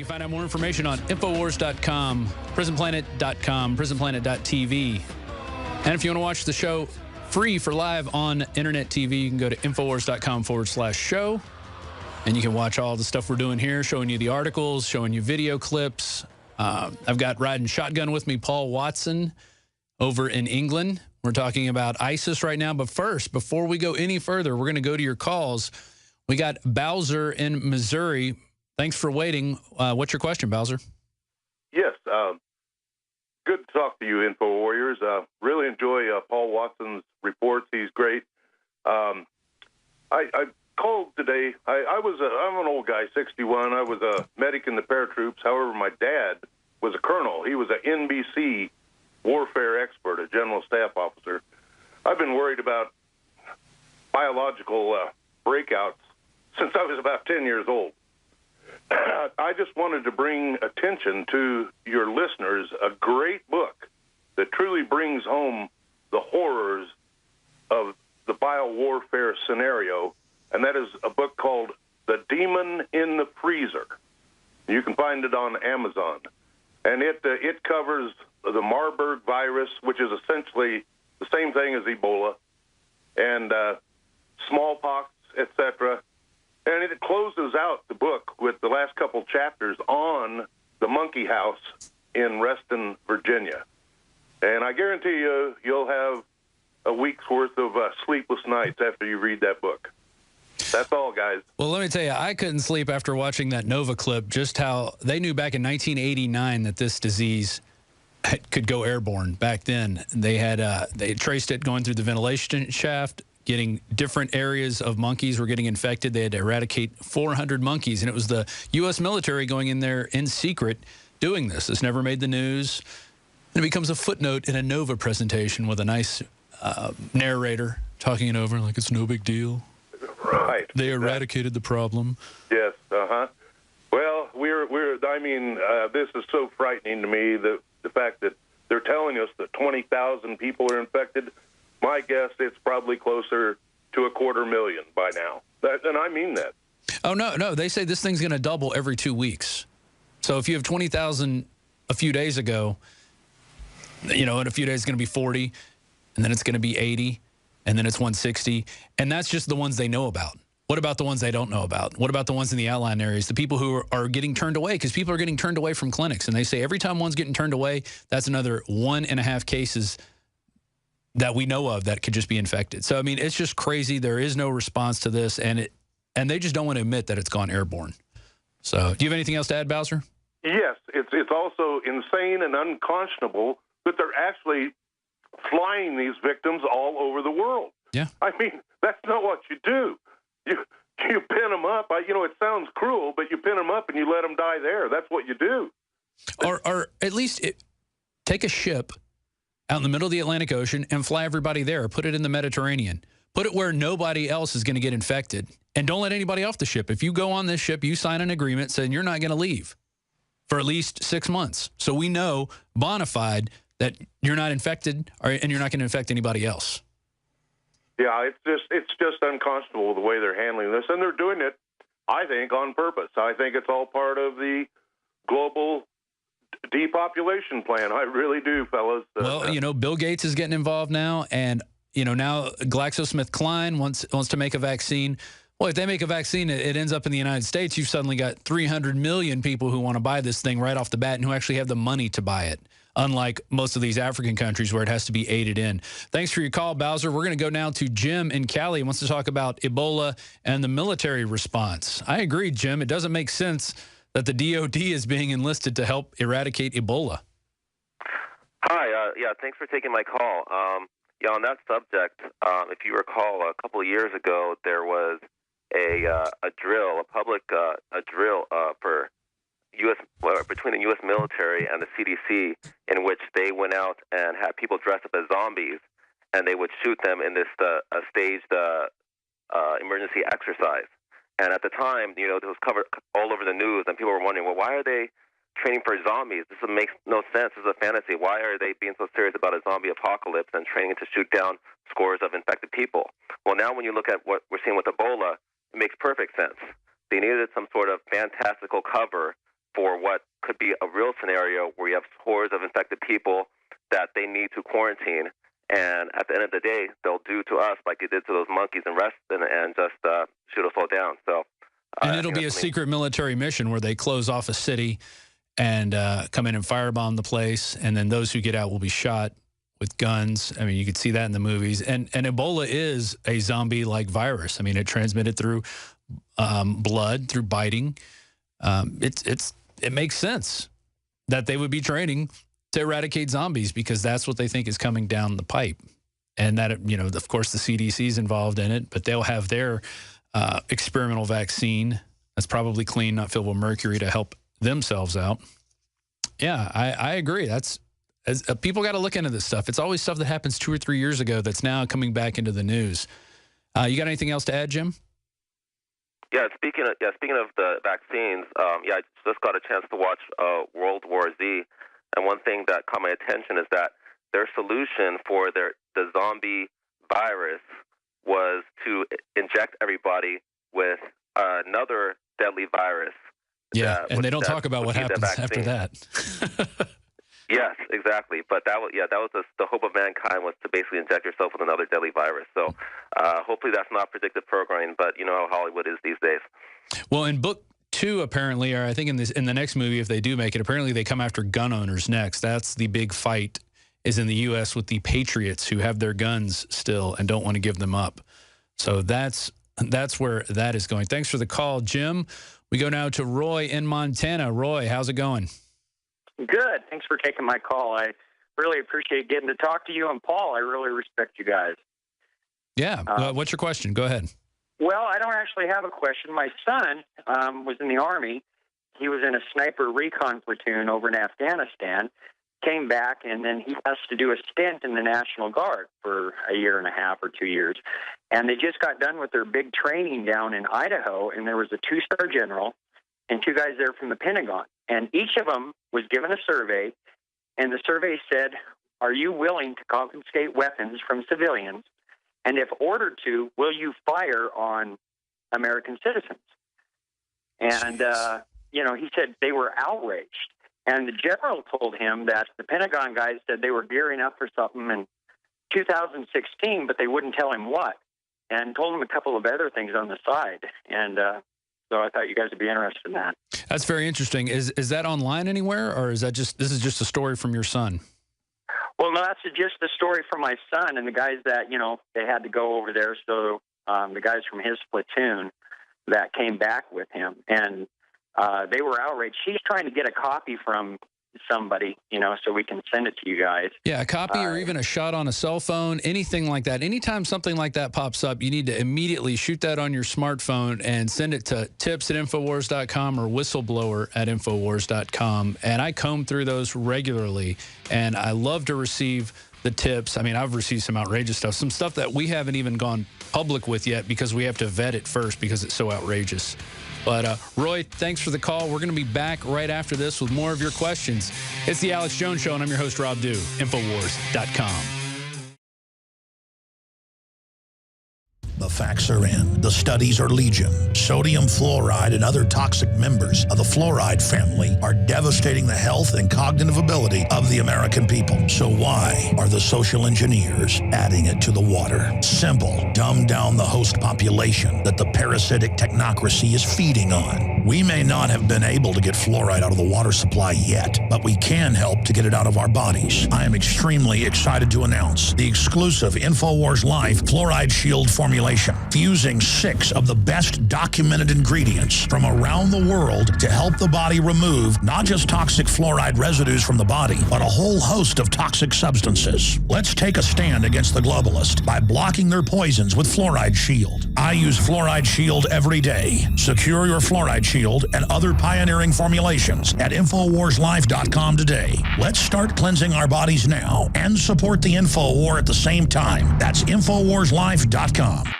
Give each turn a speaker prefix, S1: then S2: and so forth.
S1: can find out more information on Infowars.com, PrisonPlanet.com, PrisonPlanet.tv. And if you want to watch the show free for live on Internet TV, you can go to Infowars.com/show. And you can watch all the stuff we're doing here, showing you the articles, showing you video clips. I've got riding shotgun with me, Paul Watson, over in England. We're talking about ISIS right now. But first, before we go any further, we're going to go to your calls. We got Bowser in Missouri. Thanks for waiting. What's your question, Bowser?
S2: Yes. Good to talk to you, Info Warriors. Really enjoy Paul Watson's reports. He's great. I called today. I'm an old guy, 61. I was a medic in the paratroops. However, my dad was a colonel. He was an NBC warfare expert, a general staff officer. I've been worried about biological breakouts since I was about 10 years old. I just wanted to bring attention to your listeners a great book that truly brings home the horrors of the biowarfare scenario, and that is a book called The Demon in the Freezer. You can find it on Amazon. And it covers the Marburg virus, which is essentially the same thing as Ebola, and smallpox, etc. And it closes out the book with the last couple chapters on the monkey house in Reston, Virginia. And I guarantee you'll have a week's worth of sleepless nights after you read that book. That's all, guys.
S1: Well, let me tell you, I couldn't sleep after watching that Nova clip, just how they knew back in 1989 that this disease could go airborne. Back then, they had traced it going through the ventilation shaft, getting different areas of monkeys were getting infected. They had to eradicate 400 monkeys, and it was the U.S. military going in there in secret doing this. This never made the news. And it becomes a footnote in a Nova presentation with a nice narrator talking it over like it's no big deal.
S2: Right.
S1: They eradicated the problem.
S2: Yes. Well, this is so frightening to me, the fact that they're telling us that 20,000 people are infected. My guess, it's probably closer to 250,000 by now. And I mean that.
S1: Oh, no. They say this thing's going to double every 2 weeks. So if you have 20,000 a few days ago, in a few days it's going to be 40, and then it's going to be 80, and then it's 160. And that's just the ones they know about. What about the ones they don't know about? What about the ones in the outlying areas, the people who are getting turned away? Because people are getting turned away from clinics. And they say every time one's getting turned away, that's another 1.5 cases that we know of that could just be infected. So, I mean, it's just crazy. There is no response to this, and they just don't want to admit that it's gone airborne. So, do you have anything else to add, Bowser?
S2: Yes, it's also insane and unconscionable that they're actually flying these victims all over the world.
S1: Yeah.
S2: I mean, that's not what you do. You pin them up. It sounds cruel, but you pin them up and you let them die there. That's what you do.
S1: Or at least take a ship out in the middle of the Atlantic Ocean and fly everybody there. Put it in the Mediterranean. Put it where nobody else is going to get infected. And don't let anybody off the ship. If you go on this ship, you sign an agreement saying you're not going to leave for at least 6 months. So we know, bona fide, that you're not infected and you're not going to infect anybody else.
S2: Yeah, it's just unconscionable the way they're handling this. And they're doing it, I think, on purpose. I think it's all part of the global depopulation plan. I really do, fellas.
S1: Well, Bill Gates is getting involved now, and now GlaxoSmithKline wants to make a vaccine. Well, if they make a vaccine, it ends up in the United States. You've suddenly got 300 million people who want to buy this thing right off the bat and who actually have the money to buy it, unlike most of these African countries where it has to be aided in. Thanks for your call, Bowser. We're going to go now to Jim in Cali. He wants to talk about Ebola and the military response. I agree, Jim. It doesn't make sense that the DOD is being enlisted to help eradicate Ebola.
S3: Hi. Thanks for taking my call. On that subject, if you recall, a couple of years ago, there was a drill, a drill for between the U.S. military and the CDC, in which they went out and had people dressed up as zombies, and they would shoot them in this staged emergency exercise. And at the time, this was covered all over the news, and people were wondering, well, why are they training for zombies? This makes no sense. This is a fantasy. Why are they being so serious about a zombie apocalypse and training to shoot down scores of infected people? Well, now when you look at what we're seeing with Ebola, it makes perfect sense. They needed some sort of fantastical cover for what could be a real scenario where you have hordes of infected people that they need to quarantine. And at the end of the day, they'll do to us like they did to those monkeys and just shoot us all down. So,
S1: and it'll be a secret military mission where they close off a city and come in and firebomb the place, and then those who get out will be shot with guns. I mean, you could see that in the movies. And Ebola is a zombie-like virus. I mean, it transmitted through blood, through biting. It makes sense that they would be training to eradicate zombies because that's what they think is coming down the pipe. And that, you know, of course, the CDC is involved in it, but they'll have their experimental vaccine that's probably clean, not filled with mercury to help themselves out. Yeah, I agree. People got to look into this stuff. It's always stuff that happens 2 or 3 years ago that's now coming back into the news. You got anything else to add, Jim?
S3: Yeah, speaking of the vaccines, I just got a chance to watch World War Z, and one thing that caught my attention is that their solution for the zombie virus was to inject everybody with another deadly virus.
S1: Yeah, and they don't talk about what happens after that.
S3: Yes, exactly. But that was the hope of mankind, was to basically inject yourself with another deadly virus. So hopefully that's not predictive programming, but you know how Hollywood is these days. Well,
S1: in book 2, apparently, or I think in the next movie, if they do make it, apparently they come after gun owners next. That's the big fight, is in the U.S. with the patriots who have their guns still and don't want to give them up. So that's where that is going. Thanks for the call, Jim. We go now to Roy in Montana. Roy, how's it going?
S4: Good. Thanks for taking my call. I really appreciate getting to talk to you. And Paul, I really respect you guys.
S1: Yeah. What's your question? Go ahead.
S4: Well, I don't actually have a question. My son was in the Army. He was in a sniper recon platoon over in Afghanistan, came back, and then he has to do a stint in the National Guard for a year and a half or 2 years. And they just got done with their big training down in Idaho, and there was a 2-star general and 2 guys there from the Pentagon. And each of them was given a survey, and the survey said, are you willing to confiscate weapons from civilians? And if ordered to, will you fire on American citizens? And, he said they were outraged. And the general told him that the Pentagon guys said they were gearing up for something in 2016, but they wouldn't tell him what, and told him a couple of other things on the side. And so I thought you guys would be interested in that.
S1: That's very interesting. Is that online anywhere, or is that this is just a story from your son?
S4: Well, no, that's just the story from my son and the guys that, they had to go over there. So the guys from his platoon that came back with him, and they were outraged. He's trying to get a copy from somebody, so we can send it to you guys.
S1: Yeah, a copy or even a shot on a cell phone, anything like that. Anytime something like that pops up, you need to immediately shoot that on your smartphone and send it to tips@Infowars.com or whistleblower@Infowars.com. And I comb through those regularly, and I love to receive the tips. I mean, I've received some outrageous stuff, some stuff that we haven't even gone public with yet because we have to vet it first because it's so outrageous. But, Roy, thanks for the call. We're going to be back right after this with more of your questions. It's the Alex Jones Show, and I'm your host, Rob Dew, Infowars.com.
S5: The facts are in. The studies are legion. Sodium fluoride and other toxic members of the fluoride family are devastating the health and cognitive ability of the American people. So why are the social engineers adding it to the water? Simple. Dumb down the host population that the parasitic technocracy is feeding on. We may not have been able to get fluoride out of the water supply yet, but we can help to get it out of our bodies. I am extremely excited to announce the exclusive InfoWars Life Fluoride Shield formulation, fusing 6 of the best documented ingredients from around the world to help the body remove not just toxic fluoride residues from the body, but a whole host of toxic substances. Let's take a stand against the globalists by blocking their poisons with Fluoride Shield. I use Fluoride Shield every day. Secure your Fluoride Shield and other pioneering formulations at InfoWarsLife.com today. Let's start cleansing our bodies now and support the InfoWar at the same time. That's InfoWarsLife.com.